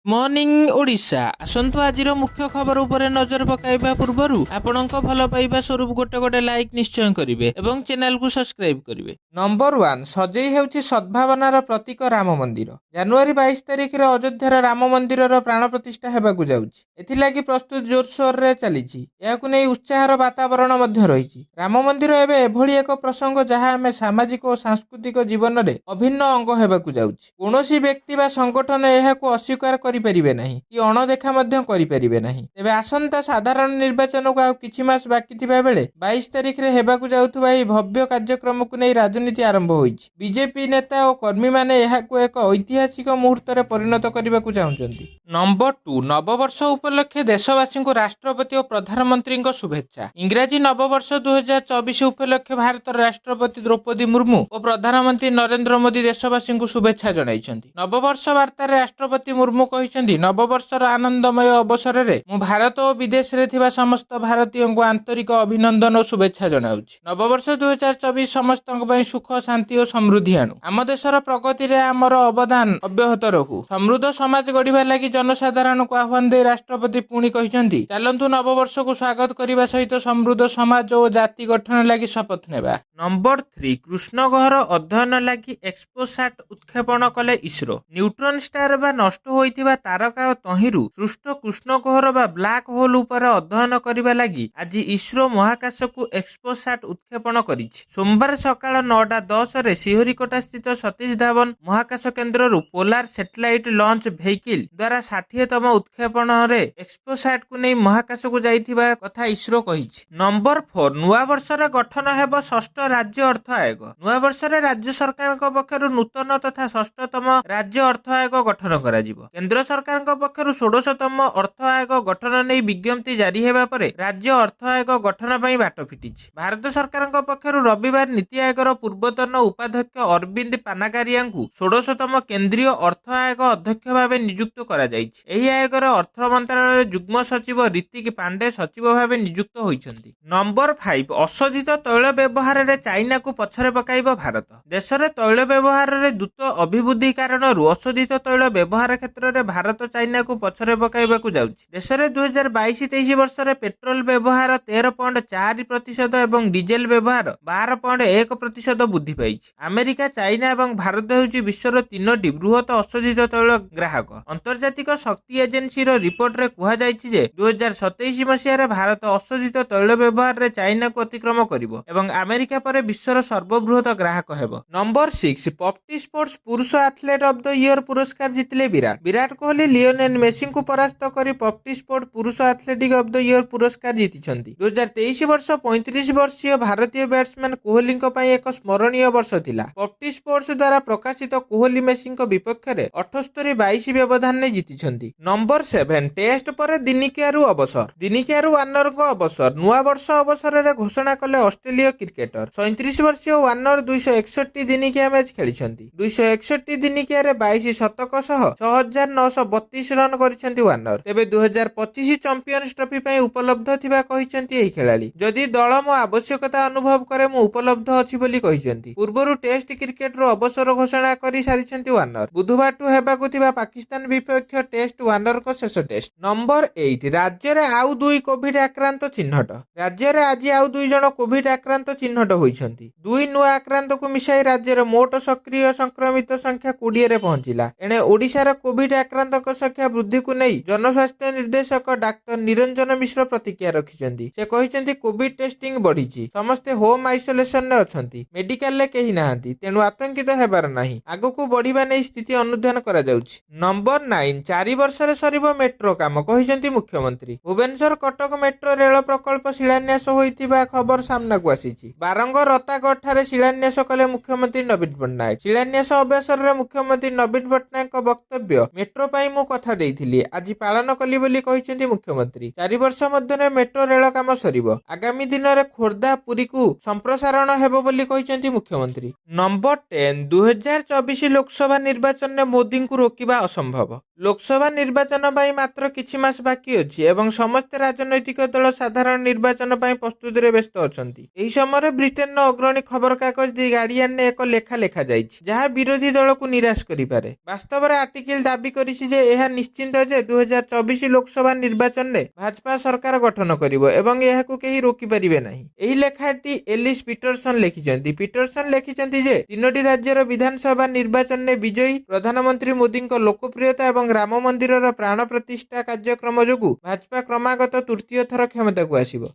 Morning Odisha आसंतु आजिर मुख्य खबर उपरे नजर पकाइबा पूर्वरु आपणक भल पाइबा स्वरूप गोटे गोटे लाइक निश्चय करिवे एवं चैनल को सब्सक्राइब करिवे। नंबर 1 सजई हेउची सद्भावनार प्रतीक राम मंदिर। जनवरी 22 तारिख रे अयोध्यार राम मंदिरर प्राण प्रतिष्ठा हेबाकु जाउची। एथिलागि प्रस्तुत जोरसोर रे चलीची। याकु नै उत्साहर वातावरण मध्य रहिची। राम मंदिर एबे एभली एक प्रसंग जहा आमे सामाजिक और सांस्कृतिक जीवन रे अभिन्न अंग हेबाकु जाउची। कोनोसी व्यक्ति बा संगठन एहाकु अस्वीकार करिपारिबे नाही कि अणदेखा मध्य करिपारिबे नाही। तेबे आसंता साधारण निर्वाचन को आ किछि मास बाकी थिबा बेले 22 तारिख रे हेबाकु जाउथुबा एही भव्य कार्यक्रम को नै राजनीति आरंभ होईछि। बीजेपी नेता और कर्मी माने एहाकु एक ऐतिहासिक मुहूर्त रे परिणत करिबाकु चाहुचंती। नंबर 2 नववर्ष उपलक्षे देशवासी को राष्ट्रपति और प्रधानमंत्री को शुभेच्छा। इंग्राजी नववर्ष 2024 उपलक्षे भारत राष्ट्रपति द्रौपदी मुर्मू और प्रधानमंत्री नरेंद्र मोदी देशवासी को शुभेच्छा जणाइछंती। नववर्ष वार्ता राष्ट्रपति मुर्मू कहिसेंती नववर्षर आनंदमय अवसर रे मु भारत और विदेश रे थिबा समस्त भारतीयों को आंतरिक अभिनंदन और शुभेच्छा जणाउछि। नववर्ष 2024 समस्त पई सुख शांति और समृद्धि आणु। आम देशर प्रगति रे आमर अवदान अब्याहत रहू। समृद्ध समाज गढ़िबा लागि जनसाधारण को आह्वान दे राष्ट्रपति पुणी कहिसेंती चलंतु नववर्ष को स्वागत करने सहित समृद्ध समाज और जाति गठन लगी शपथ नेबा। नंबर 3 कृष्णगह्वर अध्ययन लगी एक्सपोसैट उत्क्षेपण कले इसरो। न्यूट्रॉन स्टार बा नष्ट होइतिबा तारका तहिरु सृष्ट कृष्णगह्वर बा ब्लैक होल उपर अध्ययन करने लगी आज इसरो महाकाश को एक्सपोसैट उत्क्षेपण करिछि। सोमवार सकाळ 9:10 रे श्रीहरिकोटा स्थित सतीश धावन महाकाश केन्द्र पोलार सैटेलाइट लॉन्च व्हीकल द्वारा 60तम उत्क्षेपण रे एक्सपोसैट को नहीं महाकाश को जाइथिबा कथा इसरो कहिछि। नंबर 4 नुआ वर्ष रे गठन हेबो षष्ठ राज्य अर्थ आयोग। नुआ वर्ष रे राज्य सरकार पक्षरु नूतन तथा षष्ठतम राज्य अर्थ आयोग गठन करा जिवो। केंद्र सरकार पक्षरु 16तम अर्थ आयोग गठन नै विज्ञप्ति जारी हेबा परे राज्य अर्थ आयोग गठन पई बाट फिटिछि। भारत सरकार पक्षरु रविवार नीति आयोगर पूर्वतन उपाध्यक्ष अरविंद पानागारिया को 16तम केंद्रीय अर्थ आयोग अध्यक्ष भाव नियुक्त करा जाइछि। एही आयोगर अर्थ मंत्रालय जुग्म सचिव ऋतिक पांडे सचिव भाव नियुक्त होइछन्ति। नंबर 5 अशोधित तैल व्यवहार रे चाइना को पछरे पकाइबो भारत। देश रे तैल व्यवहार रे द्रुत अभिवृद्धि कारणरू अशोधित तैल व्यवहार क्षेत्र रे भारत चाइना को पछरे पकाइबाकू जाउछि। देश रे 2022-23 वर्ष रे पेट्रोल व्यवहार 13.4% एवं डीजेल व्यवहार 12.1% वृद्धि पाइछि। अमेरिका चाइना एवं भारत हेउछि विश्वर 3टी बृहत अशोधित तैल ग्राहक। अंतर्जातिक शक्ति एजेंसी रो रिपोर्ट रे कुहा जाइछि जे 2027 मसिया रे भारत अशोधित तैल व्यवहार रे चाइना को अतिक्रम करिवो एवं अमेरिका परे विश्वर सर्वबृहत ग्राहक हेबो। नंबर 6 पॉप्टी स्पोर्ट्स पुरुष एथलीट ऑफ द ईयर पुरस्कार जितले विराट कोहली लियोनेल मेसी को परास्त करी पॉप्टी स्पोर्ट पुरुष एथलेटिक ऑफ द ईयर पुरस्कार जीतिछन्ती। 2023 वर्ष 35 वर्षीय भारतीय बैट्समैन कोहली पई एक स्मरणीय वर्ष थिला। पॉप्टी स्पोर्ट्स द्वारा प्रकाशित कोहली मेसी विपक्ष रे 78-22 व्यवधान ने जीतिछन्ती। नंबर 7 टेस्ट पर दिनिकियारू अवसर। दिनिकियारू वार्नर को अवसर नुआ वर्ष अवसर रे घोषणा कले ऑस्ट्रेलिया क्रिकेटर। 37 वर्षीय वार्नर 261 दिनिकिया मैच खेलिछन्ती। 261 दिनिकिया रे 22 शतक सह 6932 रन करिसेंती वार्नर। तेबे 2025 चैंपियंस ट्रॉफी पई उपलब्ध थिबा कहिसेंती एही खेलाड़ी। जदि दल मो आवश्यकता अनुभव करे मु उपलब्ध अछि बोली कहिसेंती। पूर्वरु टेस्ट क्रिकेट रो अवसर घोषणा करि सारिसेंती वार्नर। बुधवार टु हेबाकु थिबा पाकिस्तान विपक्ष टेस्ट वार्नर को शेष टेस्ट। नंबर 8 राज्य रे आउ 2 कोविड आक्रांत चिन्हट। राज्य रे आज आउ 2 जण कोविड आक्रांत चिन्हट होइछन्ती। 2 नुआ आक्रांत को मिसाई राज्य रे मोट सक्रिय संक्रमित संख्या 20 रे पहुंचिला। एने ओडिशा रे कोविड आक्रांत संख्या वृद्धि को नहीं जनस्वास्थ्य निर्देशक डाक्टर निरंजन मिश्र प्रतिक्रिया रखिछन्ती। से कहिछन्ती कोविड टेस्टिंग बढ़िछि। समस्ते होम आइसोलेशन ने अछन्ती। मेडिकल ले केही नाहंती तेनु आतंकित हेबार नाही। आगु को बढ़िबा नै स्थिति अनुध्यान करा जाउछि। नंबर 9 4 वर्ष रे सरिबो मेट्रो काम कहिछन्ती मुख्यमंत्री। भुवनेश्वर कटक मेट्रो रेल प्रकल्प शिलान्यास होइतिबा खबर सामना को आसीछि। बारंग रतागढ़ ठारे शिलान्यास कले मुख्यमंत्री नवीन पट्टनायक। शिलान्यास अवसर रे मुख्यमंत्री नवीन पट्टनायक वक्तव्य मेट्रो पई मु कथा देइथिली आज पालन कली बोली कहिसेंती मुख्यमंत्री। 4 वर्ष मध्य मेट्रो रेल काम सरिबो। आगामी दिन रे खोर्धा पुरी को संप्रसारण हेबो बोली कहिसेंती मुख्यमंत्री। नंबर 10 2024 लोकसभा निर्वाचन में मोदी को रोकिबा असंभव। लोकसभा निर्वाचन पई मात्र किछि मास बाकी अछि एवं समस्त राजनैतिक दल साधारण निर्वाचन पई प्रस्तुति रे व्यस्त अछंती। एही समय ब्रिटेन नो अग्रणी खबर कागज दि गार्डियन ने एक लेखा लेखा जाइछि जहा विरोधी दल को निराश करि पारे। वास्तव रे आर्टिकल दाबी करि କହିଛି ଯେ ଏହା ନିଶ୍ଚିନ୍ତ ଯେ 2024 ଲୋକସଭା ନିର୍ବାଚନରେ ଭାଜପା ସରକାର ଗଠନ କରିବ ଏବଂ ଏହାକୁ କେହି ରୋକିପାରିବେ ନାହିଁ। ଏହି ଲେଖାଟି ଏଲିସ୍ ପିଟରସନ୍ ଲେଖିଛନ୍ତି। ପିଟରସନ୍ ଲେଖିଛନ୍ତି ଯେ 3ଟି ରାଜ୍ୟର ବିଧାନସଭା ନିର୍ବାଚନରେ ବିଜୟୀ ପ୍ରଧାନମନ୍ତ୍ରୀ ମୋଦିଙ୍କ ଲୋକପ୍ରିୟତା ଏବଂ ରାମ ମନ୍ଦିରର ପ୍ରାଣ ପ୍ରତିଷ୍ଠା କାର୍ଯ୍ୟକ୍ରମ ଯୋଗୁଁ ଭାଜପା କ୍ରମାଗତ ତୃତୀୟ ଥର କ୍ଷମତାକୁ ଆସିବ।